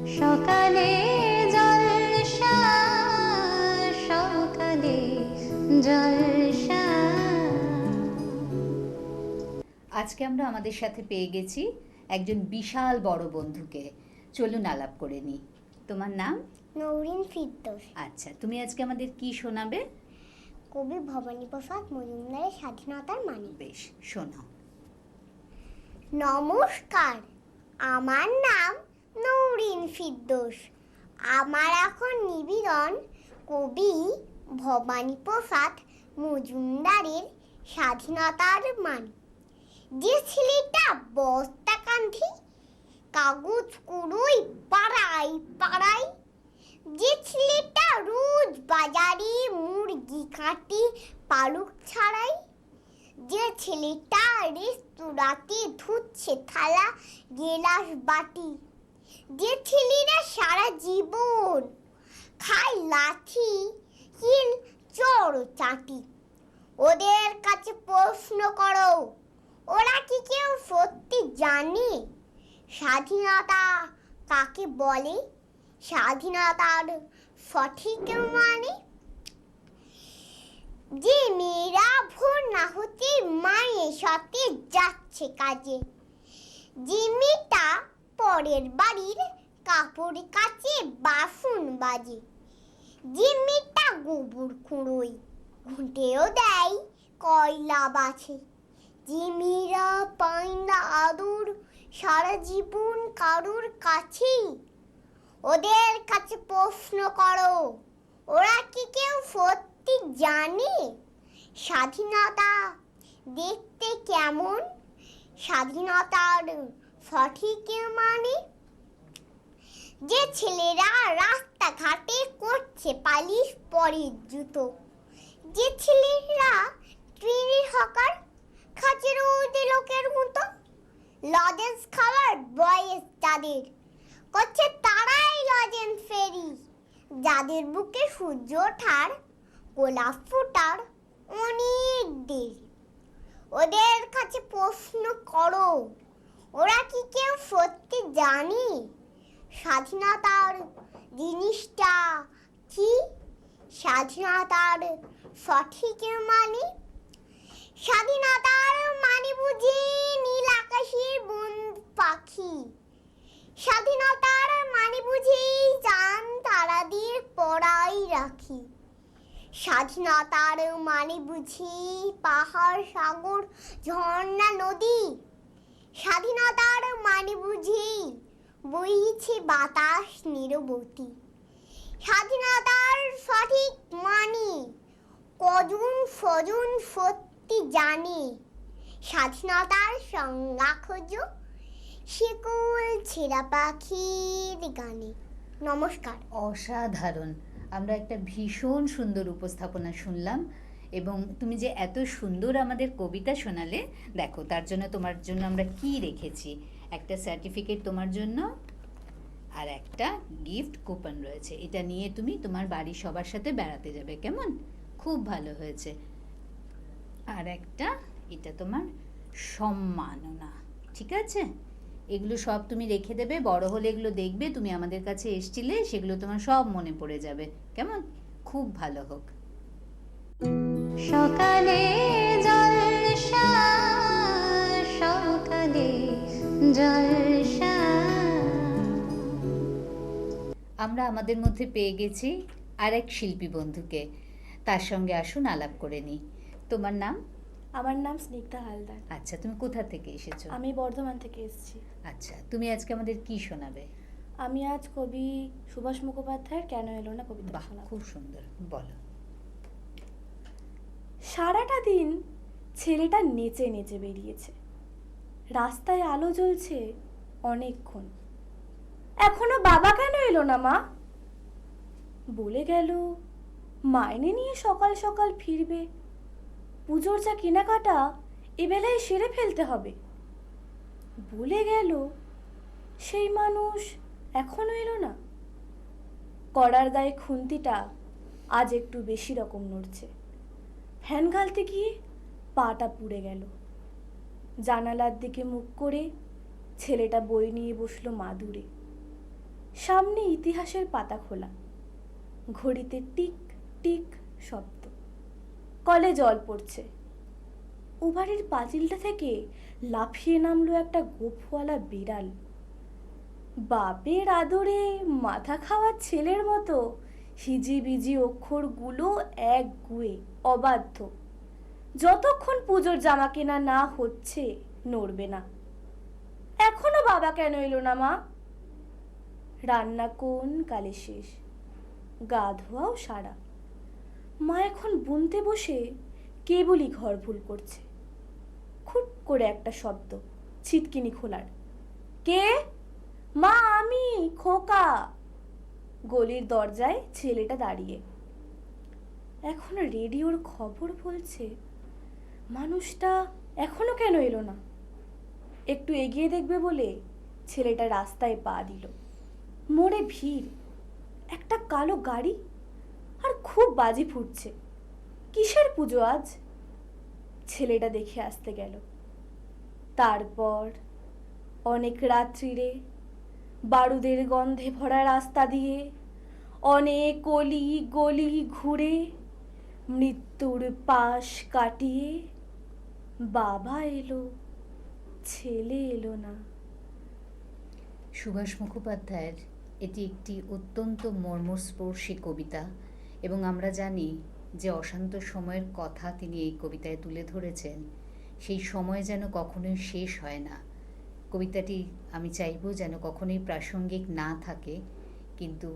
সকালে জলসা, সকালে জলসা। আজকে আমরা আমাদের সাথে পেয়ে গেছি একজন বিশাল বড় বন্ধুকে। চলুন আলাপ করে নিই। তোমার নাম? নৌরিন ফিরদৌস। আচ্ছা, তুমি আজকে আমাদের কি শোনাবে? কবি ভবানীপ্রসাদ মজুমদারের স্বাধীনতার মানে। বেশ, শোনাও। নমস্কার, আমার নাম নৌরিন ফিরদৌস। আমার এখন নিবেদন কবি ভবানীপ্রসাদ মজুমদারের স্বাধীনতার মানে। যে ছেলেটা বস্তা কান্ধি কাগজ কুড়োই পাড়ায় পাড়ায়, যে ছেলেটা রোজ বাজারে মুরগি কাটি পালক ছাড়াই, যে ছেলেটা রেস্তোরাঁতে ধুচ্ছে থালা গেলাস বাটি, যে ছেলেরা সারা জীবন খায় লাঠি হিল চড় চাটি, ওদের কাছে প্রশ্ন করো, ওরা কি কেউ সত্যি জানে স্বাধীনতা কাকে বলে, স্বাধীনতার সঠিক মানে? যে মেয়েরা ভোর না হতে মায়ের সাথে যাচ্ছে কাজে, যে মেয়েটা পরের বাড়ির কাপড় কাচে বাসন বাজে, যে মেয়েটা গোবর কুড়োয় ঘুঁটেও দেয় কয়লা বাছে, যে মেয়েরা পায় না আদর সারা জীবন কারোর কাছেই, ওদের কাছে প্রশ্ন করো, ওরা কি কেউ সত্যি জানে স্বাধীনতা দেখতে কেমন, স্বাধীনতার সঠিক মানে? যে ছেলেরা রাস্তাঘাটে করছে পালিশ পরের জুতো, যে ছেলেরা ট্রেনের হকার খাচ্ছে রোদে লোকের মতো, লজেন্স খাবার বয়স যাদের করছে তারাই লজেন্স ফেরি, যাদের বুকে সূর্য ওঠার গোলাপ ফোটার অনেক দেরি, ওদের কাছে প্রশ্ন করো, ওরা কি কেউ সত্যি জানে স্বাধীনতার জিনিসটা কি, স্বাধীনতার সঠিক মানে? স্বাধীনতার মানে বুঝি নীল আকাশের বন্ধু পাখি, স্বাধীনতার মানে বুঝি চাঁদ তারা দিয়ে পড়াই রাখি, স্বাধীনতার মানে বুঝি পাহাড় সাগর ঝর্ণা নদী, স্বাধীনতার মানে বুঝি বইছে বাতাস নিরবধি, স্বাধীনতার সঠিক মানে কজন স্বজন সত্যি জানে, স্বাধীনতার সংজ্ঞা খোঁজো শিকল ছেঁড়া পাখির গানে। নমস্কার। অসাধারণ। আমরা একটা ভীষণ সুন্দর উপস্থাপনা শুনলাম, এবং তুমি যে এত সুন্দর আমাদের কবিতা শোনালে, দেখো তার জন্য তোমার জন্য আমরা কি রেখেছি। একটা সার্টিফিকেট তোমার জন্য, আর একটা গিফট কুপন রয়েছে। এটা নিয়ে তুমি তোমার বাড়ির সবার সাথে বেড়াতে যাবে, কেমন? খুব ভালো হয়েছে। আর একটা, এটা তোমার সম্মাননা, ঠিক আছে? এগুলো সব তুমি রেখে দেবে, বড় হলে এগুলো দেখবে তুমি আমাদের কাছে এসছিলে, সেগুলো তোমার সব মনে পড়ে যাবে, কেমন? খুব ভালো হোক। সকালে জলসা, সকালে জলসা। আমরা আমাদের মধ্যে পেয়ে গেছি আরেক শিল্পী বন্ধুকে। তার সঙ্গে আসুন আলাপ করে নিই। তোমার নাম? আমার নাম স্নিগ্ধা হালদার। আচ্ছা, তুমি কোথা থেকে এসেছো? আমি বর্ধমান থেকে এসেছি। আচ্ছা, তুমি আজকে আমাদের কি শোনাবে? আমি আজ কবি সুভাষ মুখোপাধ্যায়ের কেন এলো না কবিতা শোনাবো। খুব সুন্দর, বলো। সারাটা দিন ছেলেটা নেচে নেচে বেরিয়েছে, রাস্তায় আলো জ্বলছে অনেকক্ষণ, এখনো বাবা কেন এলো না মা? বলে গেল মাইনে নিয়ে সকাল সকাল ফিরবে, পুজোর যা কেনাকাটা এবেলায় সেরে ফেলতে হবে। বলে গেল সেই মানুষ এখনো এলো না। কড়ার গায়ে খুন্তিটা আজ একটু বেশি রকম নড়ছে, ফ্যান গালতে গিয়ে পাটা পুড়ে গেল। জানালার দিকে মুখ করে ছেলেটা বই নিয়ে বসলো মাদুরে। সামনে ইতিহাসের পাতা খোলা, ঘড়িতে টিক টিক শব্দ। কলে জল পড়ছে। উবারের পাঁচিলটা থেকে লাফিয়ে নামলো একটা গোফওয়ালা বিড়াল। বাপের আদরে মাথা খাওয়া ছেলের মতো হিজিবিজি অক্ষরগুলো এক গুয়ে অবাধ্য। যতক্ষণ পুজোর জামা কেনা না হচ্ছে নড়বে না। এখনো বাবা কেন এলো না মা? রান্না কোন কালে শেষ, গা ধোয়াও সারা। মা এখন বুনতে বসে কেবলই ঘর ভুল করছে। খুট করে একটা শব্দ, ছিটকিনি খোলার। কে? মা, আমি, খোকা। গলির দরজায় ছেলেটা দাঁড়িয়ে। এখন রেডিওর খবর বলছে মানুষটা এখনো কেন এলো না। একটু এগিয়ে দেখবে বলে ছেলেটা রাস্তায় পা দিল। মোড়ে ভিড়, একটা কালো গাড়ি, আর খুব বাজি ফুটছে। কিসের পুজো আজ? ছেলেটা দেখে আসতে গেল। তারপর অনেক রাত্রিরে বারুদের গন্ধে ভরা রাস্তা দিয়ে অনেক অলি গলি ঘুরে মৃত্যুর পাশ কাটিয়ে বাবা এলো, ছেলে এলো না। সুভাষ মুখোপাধ্যায়ের এটি একটি অত্যন্ত মর্মস্পর্শী কবিতা, এবং আমরা জানি যে অশান্ত সময়ের কথা তিনি এই কবিতায় তুলে ধরেছেন। সেই সময় যেন কখনোই শেষ হয় না। কবিতাটি আমি চাইব যেন কখনোই প্রাসঙ্গিক না থাকে, কিন্তু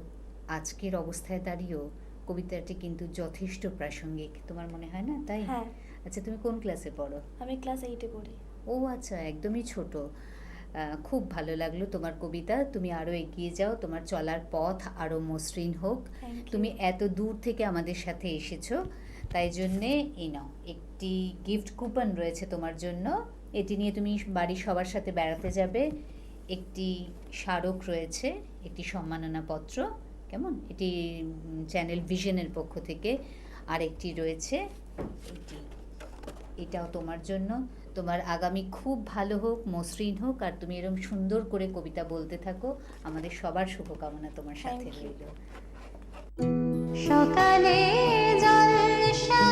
আজকের অবস্থায় দাঁড়িয়েও কবিতাটি কিন্তু যথেষ্ট প্রাসঙ্গিক। তোমার মনে হয় না তাই? হ্যাঁ। আচ্ছা, তুমি কোন ক্লাসে পড়ো? আমি ক্লাস 8-এ পড়ি। ও আচ্ছা, একদমই ছোট। খুব ভালো লাগলো তোমার কবিতা। তুমি আরও এগিয়ে যাও, তোমার চলার পথ আরও মসৃণ হোক। Thank you. তুমি এত দূর থেকে আমাদের সাথে এসেছো, তাই জন্যে এই নাও, একটি গিফট কুপন রয়েছে তোমার জন্য। এটি নিয়ে তুমি বাড়ির সবার সাথে বেড়াতে যাবে। একটি স্মারক রয়েছে, একটি সম্মাননা পত্র, কেমন, এটি চ্যানেল ভিশনের পক্ষ থেকে। আর একটি রয়েছে এটি, এটাও তোমার জন্য। তোমার আগামী খুব ভালো হোক, মসৃণ হোক, আর তুমি এরকম সুন্দর করে কবিতা বলতে থাকো। আমাদের সবার শুভকামনা তোমার সাথে Thank you. রইল। সকালে জলসা,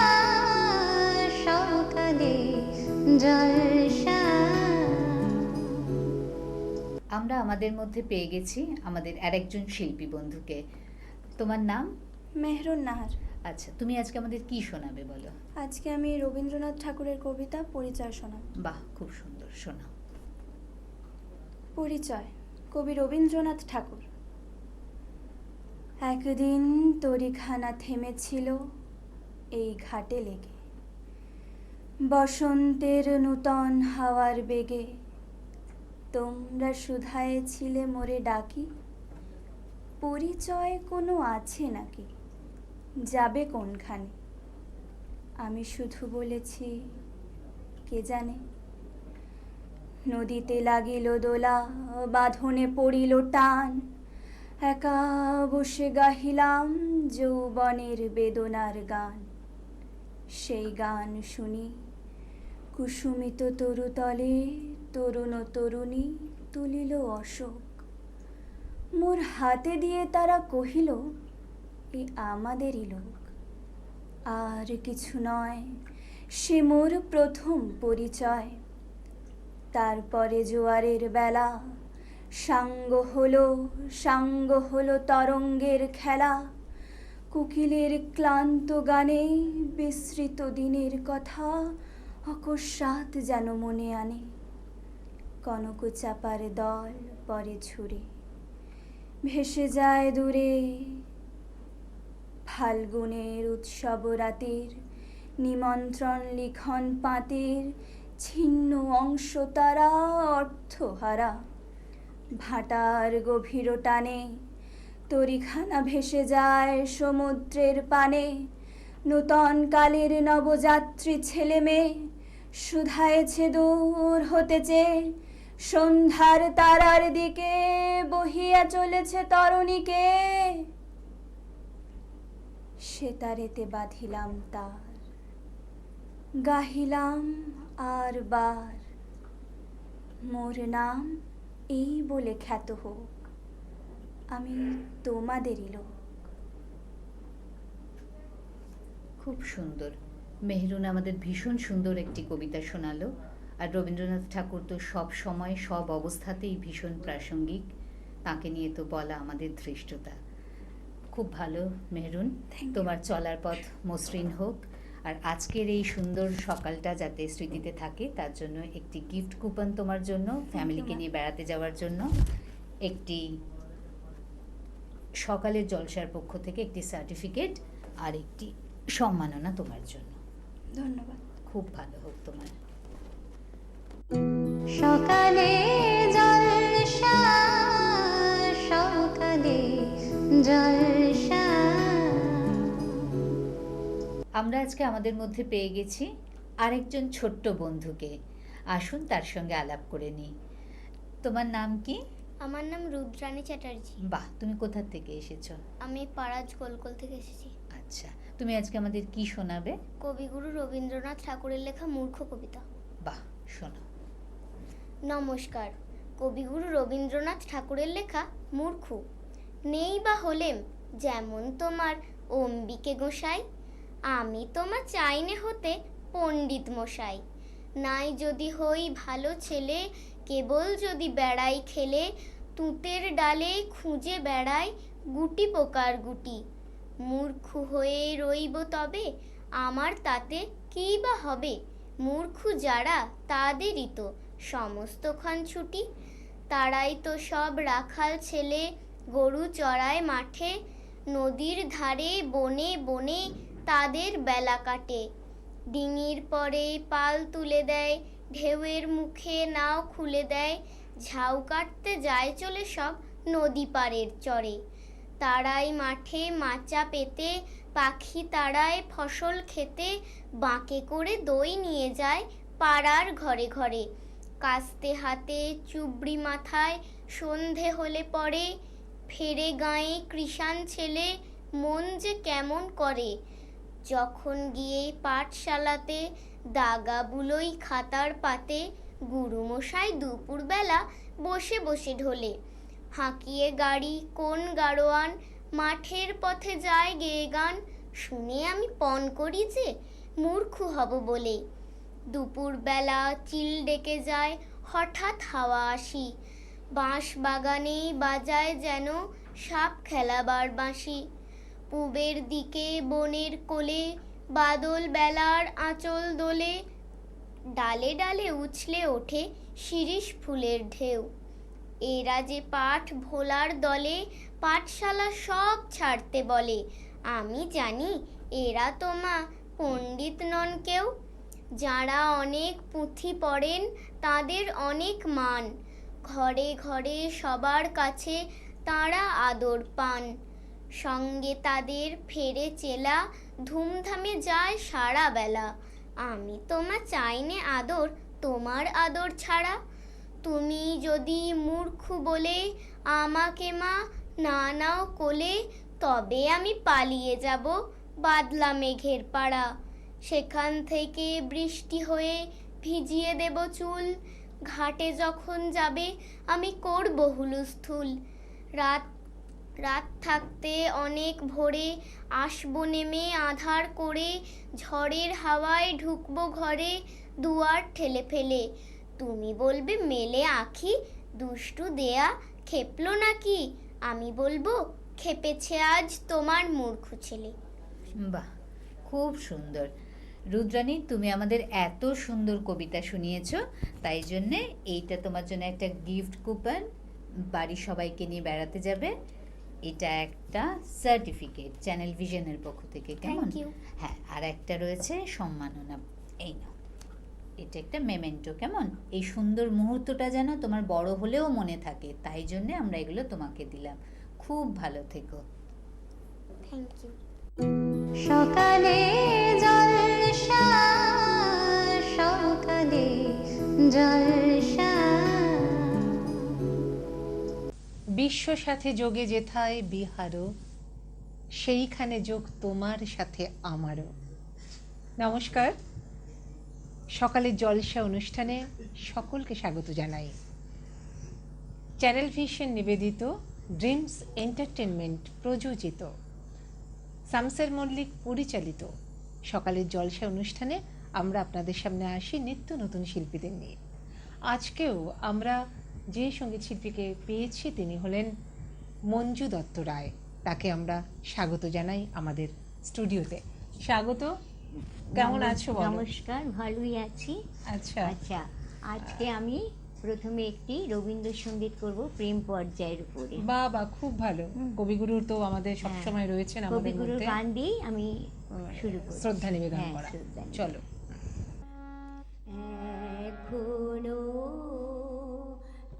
সকালে জলসা। আমরা আমাদের মধ্যে পেয়ে গেছি আমাদের আরেকজন শিল্পী বন্ধুকে। তোমার নাম? মেহরুন নাহার। আচ্ছা, তুমি আজকে আমাদের কি শোনাবে বলো? আজকে আমি রবীন্দ্রনাথ ঠাকুরের কবিতা পরিচয় শোনাব। বাহ, খুব সুন্দর, শোনাও। পরিচয়। কবি রবীন্দ্রনাথ ঠাকুর। একদিন তরিখানা থেমেছিল এই ঘাটে লেগে, বসন্তের নূতন হাওয়ার বেগে। তোমরা শুধায়েছিলে মোরে ডাকি, পরিচয় কোনো আছে নাকি, যাবে কোনখানে? আমি শুধু বলেছি কে জানে। নদীতে লাগিল দোলা, বাঁধনে পড়িল টান, একা বসে গাহিলাম যৌবনের বেদনার গান। সেই গান শুনি কুসুমিত তরুতলে তরুণ তরুণী তুলিল অশোক। মোর হাতে দিয়ে তারা কহিল এ আমাদেরই লোক। আর কিছু নয়, সে মোর প্রথম পরিচয়। তারপরে জোয়ারের বেলা, সাঙ্গ হলো তরঙ্গের খেলা। কোকিলের ক্লান্ত গানে বিস্মৃত দিনের কথা অকস্মাৎ যেন মনে আনে। কনক চাপার দল পরে ঝুরে ভেসে যায় দূরে। ফাল্গুনের উৎসব রাতের নিমন্ত্রণ লিখন পাতের ছিন্ন অংশ তারা অর্থহারা। ভাটার গভীর টানে তরিখানা ভেসে যায় সমুদ্রের পানে। নূতন কালের নবযাত্রী ছেলে মেয়ে শুধায়েছে দূর হতে চেয়ে, সন্ধ্যার তারার দিকে বহিয়া চলেছে তরণীকে। সেতারেতে বাঁধিলাম তার, গাহিলাম আর বার, মোর নাম এই বলে খ্যাত হোক। আমি তোমাদেরই লোক। খুব সুন্দর। মেহরুন আমাদের ভীষণ সুন্দর একটি কবিতা শোনালো। আর রবীন্দ্রনাথ ঠাকুর তো সব সময় সব অবস্থাতেই ভীষণ প্রাসঙ্গিক, তাকে নিয়ে তো বলা আমাদের ধৃষ্টতা। খুব ভালো মেহরুন, Thank you. তোমার চলার পথ মসৃণ হোক। আর আজকের এই সুন্দর সকালটা যাতে স্মৃতিতে থাকে তার জন্য একটি গিফট কুপন তোমার জন্য, ফ্যামিলিকে ma'am. নিয়ে বেড়াতে যাওয়ার জন্য, একটি সকালের জলসার পক্ষ থেকে একটি সার্টিফিকেট আর একটি সম্মাননা তোমার জন্য। ধন্যবাদ। খুব ভালো হোক তোমার। সকালে জলসা, সকালে জলসা। আমরা আজকে আমাদের মধ্যে পেয়ে গেছি আরেকজন ছোট্ট বন্ধুকে। আসুন তার সঙ্গে আলাপ করে নিই। তোমার নাম কি? আমার নাম রুদ্রাণী চ্যাটার্জি। বাহ, তুমি কোথা থেকে এসেছো? আমি পাড়াজ কোলকোল থেকে এসেছি। আচ্ছা, তুমি আজকে আমাদের কি শোনাবে? কবিগুরু রবীন্দ্রনাথ ঠাকুরের লেখা মূর্খ কবিতা। বাহ, শোনো। নমস্কার। কবিগুরু রবীন্দ্রনাথ ঠাকুরের লেখা মূর্খ। নেই বা হলেম যেমন তোমার অম্বিকে গোসাই, আমি তোমা চাইনে হতে পণ্ডিত মশাই। নাই যদি হই ভালো ছেলে, কেবল যদি বেড়াই খেলে, তুঁতের ডালে খুঁজে বেড়াই গুটি পোকার গুটি। মূর্খ হয়ে রইব তবে, আমার তাতে কী বা হবে? মূর্খ যারা তাদেরই তো সমস্তক্ষণ ছুটি। তারাই তো সব রাখাল ছেলে, গরু চড়ায় মাঠে, নদীর ধারে বনে বনে তাদের বেলা কাটে। ডিঙির পরে পাল তুলে দেয়, ঢেউয়ের মুখে নাও খুলে দেয়, ঝাউ কাটতে যায় চলে সব নদী পাড়ের চরে। তারাই মাঠে মাচা পেতে, পাখি তারায় ফসল খেতে, বাঁকে করে দই নিয়ে যায় পাড়ার ঘরে ঘরে। কাস্তে হাতে চুবড়ি মাথায় সন্ধে হলে পরে, ফেরে গাঁয়ে কৃষাণ ছেলে মন যে কেমন করে। যখন গিয়ে পাঠশালাতে দাগা বুলোই খাতার পাতে, গুরুমশাই দুপুরবেলা বসে বসে ঢোলে। হাঁকিয়ে গাড়ি কোন গাড়োয়ান, মাঠের পথে যায় গেয়ে গান, শুনে আমি পণ করি যে মূর্খ হব বলে। দুপুরবেলা চিল ডেকে যায় হঠাৎ হাওয়া আসি, বাঁশ বাগানে বাজায় যেন সাপ খেলাবার বাঁশি। পূবের দিকে বনের কোলে বাদল বেলার আঁচল দোলে, ডালে ডালে উছলে ওঠে শিরীষ ফুলের ঢেউ। এরা যে পাঠ ভোলার দলে পাঠশালা সব ছাড়তে বলে, আমি জানি এরা তোমা পণ্ডিত নন কেউ। যারা অনেক পুঁথি পড়েন তাদের অনেক মান, ঘরে ঘরে সবার কাছে তারা আদর পান। সঙ্গে তাদের ফেরে চেলা, ধুমধামে যায় সারা বেলা। আমি তোমা চাইনে আদর তোমার আদর ছাড়া। তুমি যদি মূর্খ বলে আমাকে মা না নাও কোলে, তবে আমি পালিয়ে যাব বাদলা মেঘের পাড়া। সেখান থেকে বৃষ্টি হয়ে ভিজিয়ে দেব চুল, ঘাটে যখন যাবে আমি করব হুলুস্থুল। রাত রাত থাকতে অনেক ভোরে আসবো নেমে আধার করে, ঝড়ের হাওয়ায় ঢুকবো ঘরে দুয়ার ঠেলে ফেলে। তুমি বলবে মেলে আঁখি, দুষ্টু দেয়া খেপলো নাকি? আমি বলবো খেপেছে আজ তোমার মূর্খ ছেলে। বাহ, খুব সুন্দর। রুদ্রাণী, তুমি আমাদের এত সুন্দর কবিতা শুনিয়েছো, তাই জন্যে এইটা তোমার জন্য একটা গিফট কুপন, বাড়ির সবাইকে নিয়ে বেড়াতে যাবে। এটা একটা সার্টিফিকেট চ্যানেল ভিশনের পক্ষ থেকে, কেমন? Thank you. হ্যাঁ, আর একটা রয়েছে সম্মাননা, এই নাও। এটা একটা মেমেন্টো, কেমন? এই সুন্দর মুহূর্তটা যেন তোমার বড় হলেও মনে থাকে, তাই জন্যে আমরা এগুলো তোমাকে দিলাম। খুব ভালো থেকো। Thank you. সকালে জলসা, সকালে জলসা। বিশ্ব সাথে যোগে যেথায় বিহারও, সেইখানে যোগ তোমার সাথে আমারও। নমস্কার, সকালের জলসা অনুষ্ঠানে সকলকে স্বাগত জানাই। চ্যানেল ভিশন নিবেদিত ড্রিমস এন্টারটেনমেন্ট প্রযোজিত, শামসের মল্লিক পরিচালিত সকালের জলসা অনুষ্ঠানে আমরা আপনাদের সামনে আসি নিত্য নতুন শিল্পীদের নিয়ে। আজকেও আমরা যে সঙ্গীত শিল্পীকে পেয়েছি তিনি হলেন মঞ্জু দত্ত রায়। তাকে আমরা স্বাগত জানাই আমাদের স্টুডিওতে। স্বাগত, কেমন আছো বলো? নমস্কার, ভালোই আছি। আচ্ছা, আচ্ছা, আজকে আমি প্রথমে একটি রবীন্দ্রসঙ্গীত করব প্রেম পর্যায়ের উপরে। বাবা, খুব ভালো। কবিগুরুর তো আমাদের সবসময় রয়েছেন আমাদের কবিগুরুর মধ্যে। গান দিয়েই আমি শুরু করব। শ্রদ্ধা নিবেদন হ্যাঁ, করা। শ্রদ্ধা নিবেদন। চলো। এখনো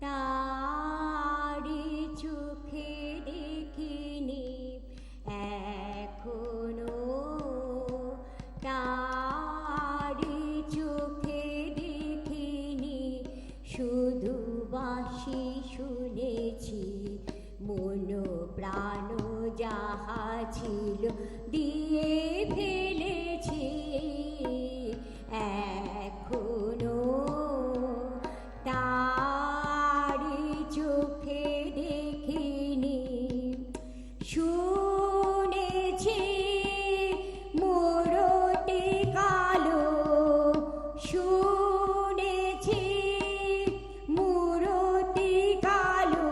তারি চোখে দেখিনি, এখনো তারি চোখে দেখিনি, শুধু বাঁশি শুনেছি, মন প্রাণ যাহা ছিল দিয়ে ফেলেছি, এখনো তারি চোখে দেখিনি, শুনেছি মোরটি কালো, শুনেছি মোরটি কালো,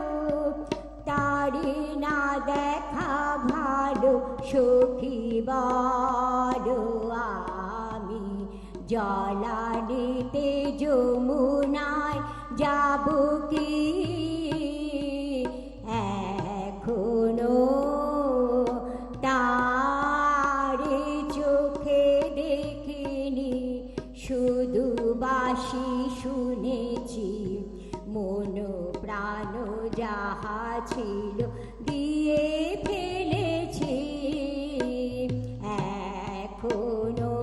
তারি না দেখা ভালো সখী বলো, আমি জলানিতে যমুনায় যাব কি, এখনো তারে চোখে দেখিনি, শুধু বাঁশি শুনেছি, মন প্রাণ যাহা ছিল দিয়ে ফেলেছি, এখনো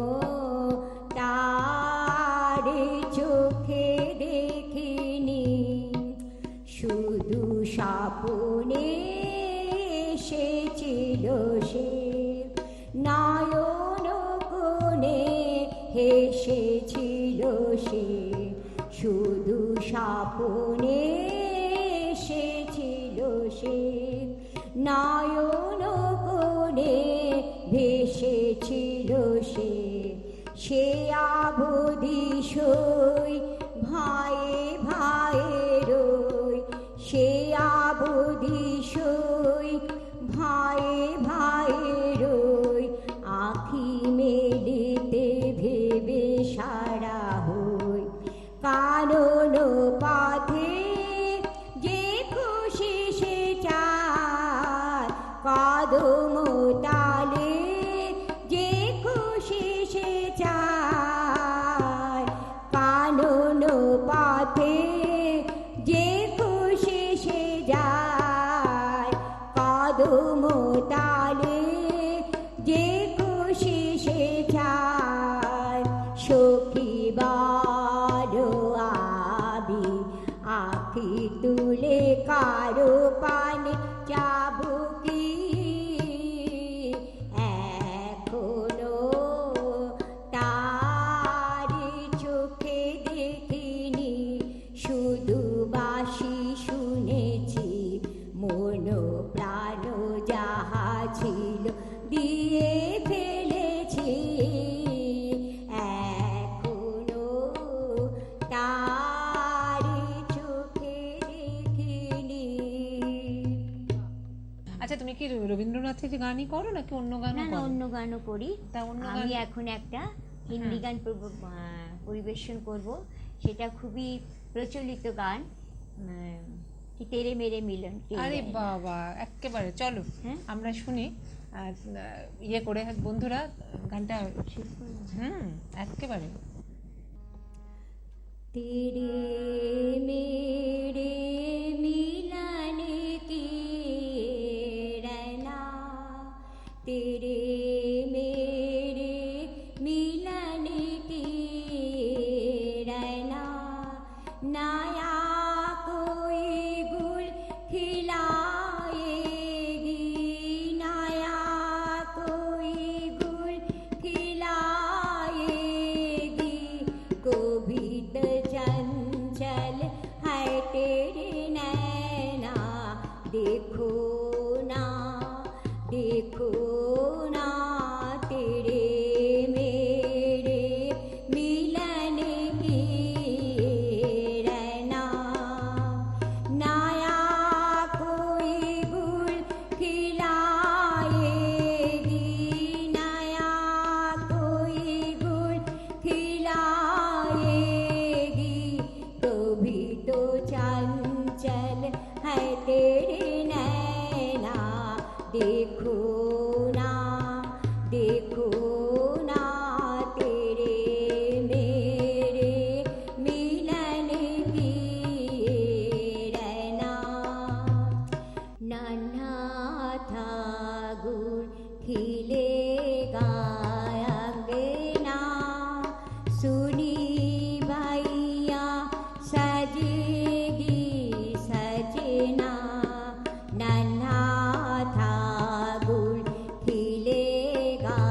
তারে চোখে দেখিনি, শুধু স্বপ্নে এসেছিল সে, নয়ন কোণে হেসেছিল সে, শুধু স্বপ্নে এসেছিল সে, নয়ন কোণে ভেসেছিল সে, সে আবধি সই ভায়ে ভায়ে রই, সে আবধি সই ভায়ে ভায়ে রই, আঁখি মেলিতে ভেবে সারা হই, কানন পথে যে খুশি সে চায়, কদম তালে যে খুশি সে চায়, কানন পথে যে খুশি সে যায়, কদম তালে যে খুশি সে চায়, সখী বলো আমি আঁখি তুলে কারো পানে যাবো কি, এখনো তারি চোখে দেখিনি, শুধু বাঁশি শুনেছি, মন প্রাণ যাহা ছিল দিয়ে ফেলেছি, এখনো তারি চোখে দেখিনি। আচ্ছা, তুমি কি রবীন্দ্রনাথের গানই করো নাকি অন্য গানও না না, করো? অন্য গানও করি। তা অন্য আমি গান- এখন একটা হিন্দি গান পরিবেশন করব, সেটা খুবই প্রচলিত গান, কি তেরে মেরে মিলন কে আরে গায়। বাবা, একেবারে চলো হ্যাঁ? আমরা শুনি। আর ইয়ে করে বন্ধুরা গানটা, একেবারে। तेरे मेरे मिलन की रैना, तेरे मेरे मिलन की रैना, नया कोई गुल खिलाएगी, नया कोई गुल खिलाएगी, को भी तो चंचल है तेरे चंचल है तेरे नैना, देखो ना तेरे मेरे मिलन की रैना। नन्हा था गुड़ खिलेगा अंगना, सुनी भैया सजेगी सजना। नन्हा था गुड़ खिलेगा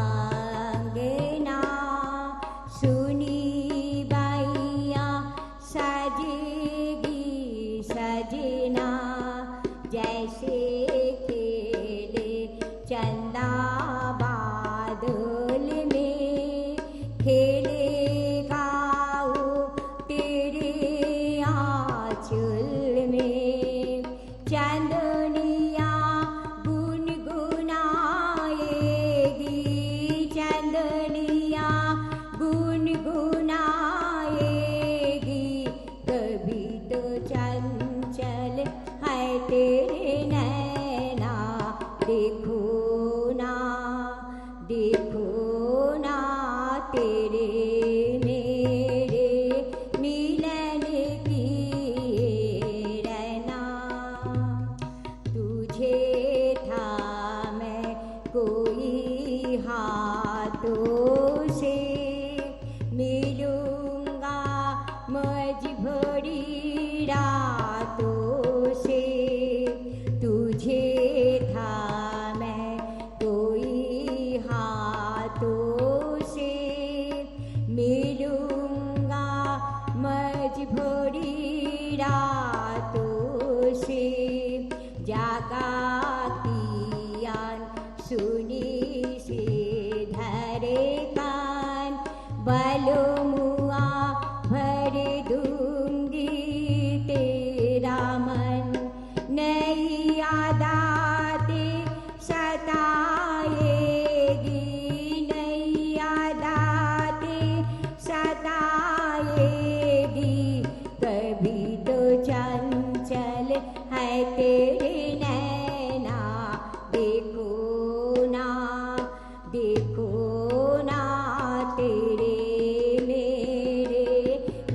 अंगना, सुनी भैया सजेगी सजना। जैसे खेले चंदा बादल में, खेलेगा वो तेरे आंचल में। चांदनिया गुनगुनाएगी, चांदनिया गुनगुनाएगी। कभी तो चंचल है तेरे नैना, देखो ना तेरे मेरे मिलन की रैना। तुझे था मैं कोई हाथों से, मिलूंगा मजबूरी रातों से। तुझे था मैं कोई हाथों से, मिलूंगा मजबूरी रातों से। जागा कियान सुनी से धरे कान, बलो मुआ भर दूंगी तेरा मन। नई यादातें सताएगी, नई यादातें सताएगी। कभी तो चंचल है तेरे नैना, देखो ना तेरे मेरे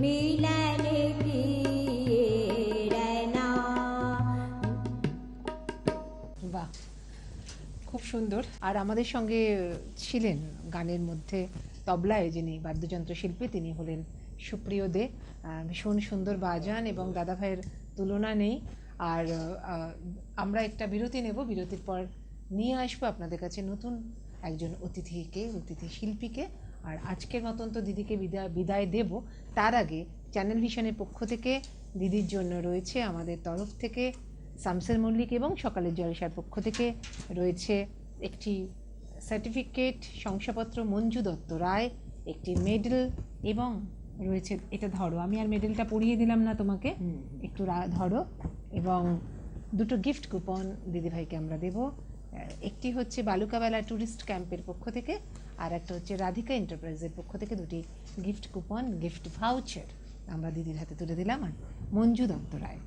मिलन की रैना। বাহ, খুব সুন্দর। আর আমাদের সঙ্গে ছিলেন গানের মধ্যে তবলায় যিনি বাদ্যযন্ত্র শিল্পী, তিনি হলেন সুপ্রিয় দে। ভীষণ সুন্দর বাজান এবং দাদা ভাইয়ের তুলনা নেই। আর আমরা একটা বিরতি নেব, বিরতির পর নিয়ে আসবো আপনাদের কাছে নতুন একজন অতিথি শিল্পীকে। আর আজকের মতন তো দিদিকে বিদায় দেব, তার আগে চ্যানেল ভিশনের পক্ষ থেকে দিদির জন্য রয়েছে আমাদের তরফ থেকে, শামসের মল্লিক এবং সকালের জলসার পক্ষ থেকে রয়েছে একটি সার্টিফিকেট, শংসাপত্র মঞ্জু দত্ত রায়, একটি মেডেল, এবং রয়েছে, এটা ধরো, আমি আর মেডেলটা পরিয়ে দিলাম না তোমাকে, একটু ধরো, এবং দুটো গিফট কুপন দিদিভাইকে আমরা দেব। একটি হচ্ছে বালুকাবেলা ট্যুরিস্ট ক্যাম্পের পক্ষ থেকে, আর একটা হচ্ছে রাধিকা এন্টারপ্রাইজের পক্ষ থেকে দুটি গিফট কুপন, গিফট ভাউচার আমরা দিদির হাতে তুলে দিলাম। আর মঞ্জু দত্ত রায়,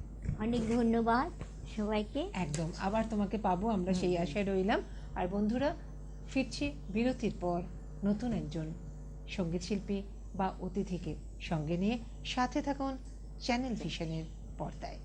অনেক ধন্যবাদ সবাইকে। একদম আবার তোমাকে পাবো আমরা সেই আশায় রইলাম। আর বন্ধুরা, ফিরছি বিরতির পর নতুন একজন সঙ্গীত শিল্পী বা অতিথিকে সঙ্গে নিয়ে। সাথে থাকুন চ্যানেল ভিশনের পর্দায়।